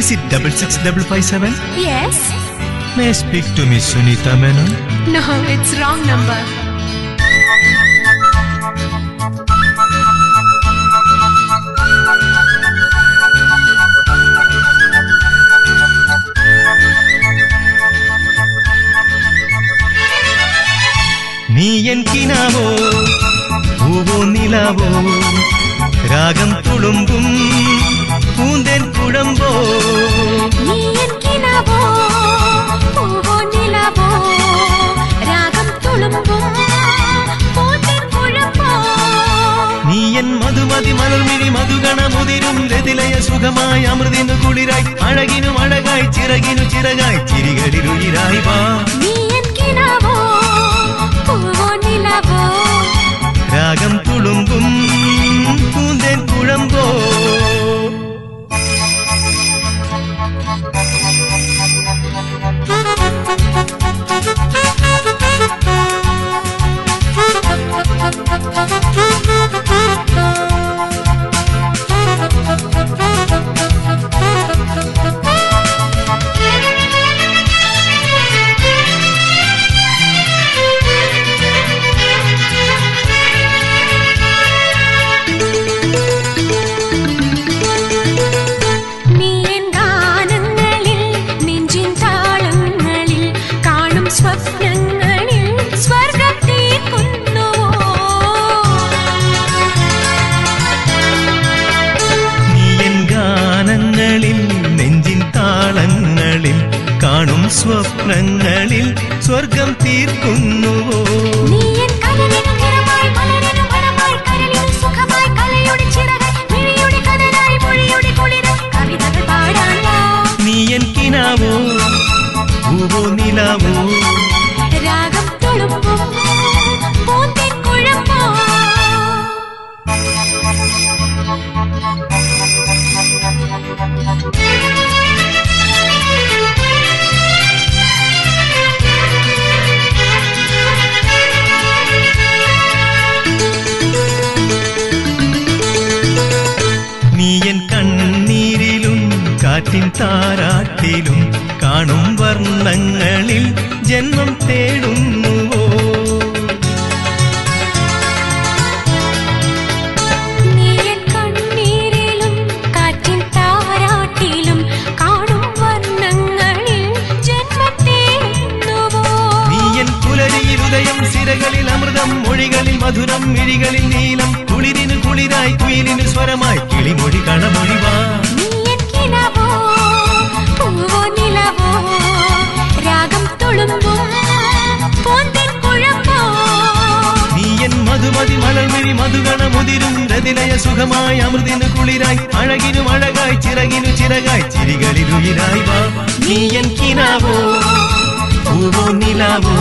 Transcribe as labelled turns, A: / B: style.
A: Is it 66557?
B: Yes.
A: May I speak to Miss Sunita Menon?
B: No, it's wrong number.
A: നീ N കിനാവോ പൂവോ നിലാവോ രാഗം തുളുമ്പും പൂന്തേൻ കുഴമ്പോ
B: നീ N കിനാവോ പൂവോ നിലാവോ രാഗം തുളുമ്പും പൂന്തേൻ കുഴമ്പോ
A: നീ N Madhumathi മലർമിഴി മധുഗണമുതിരും രതിലയ സുഖമായി അമൃതിനു കുളിരായി അഴകിനും അഴകായി ചിറകിനു ചിറകായി ചിരികളിലുയിരായി വാ
B: നീ എൻ കിനാവോ പൂവോ നിലാവോ
A: രാഗം തുളുമ്പും പൂന്തേൻ കുഴമ്പോ കാണും സ്വപ്നങ്ങളിൽ സ്വർഗം തീർക്കുന്നുവോ നീ എൻ കിനാവോ പൂവോ നിലാവോ
B: രാഗം തുളുമ്പും പൂന്തേൻ കുഴമ്പോ
A: കാറ്റിൻ താരാട്ടിലും കാണും വർണ്ണങ്ങളിൽ ജന്മം തേടുന്നുവോ
B: നീ എൻ കണ്ണീരിലും കാറ്റിൻ താരാട്ടിലും കാണും വർണ്ണങ്ങളിൽ ജന്മം തേടുന്നുവോ
A: നീ എൻ പുലരിയിൽ ഉദയം സിരകളിൽ അമൃതം മൊഴികളിൽ മധുരം മിഴികളിൽ നീലം കുളിരിനു കുളിരായി കുയിലിനു സ്വരമായി കിളിമൊഴി കളമൊഴിവാ
B: പൂവോ നിലാവോ രാഗം തുളുമ്പും പൂന്തേൻ കുഴമ്പോ
A: നീ എൻ മധുമതി മലർമിഴി മധുഗണമുതിരും രതിലയ സുഖമായി അമൃതിനു കുളിരായി അഴകിനും അഴകായി ചിറകിനു ചിറകായി ചിരികളിലുയിരായി വാ നീ എൻ കിനാവോ പൂവോ നിലാവോ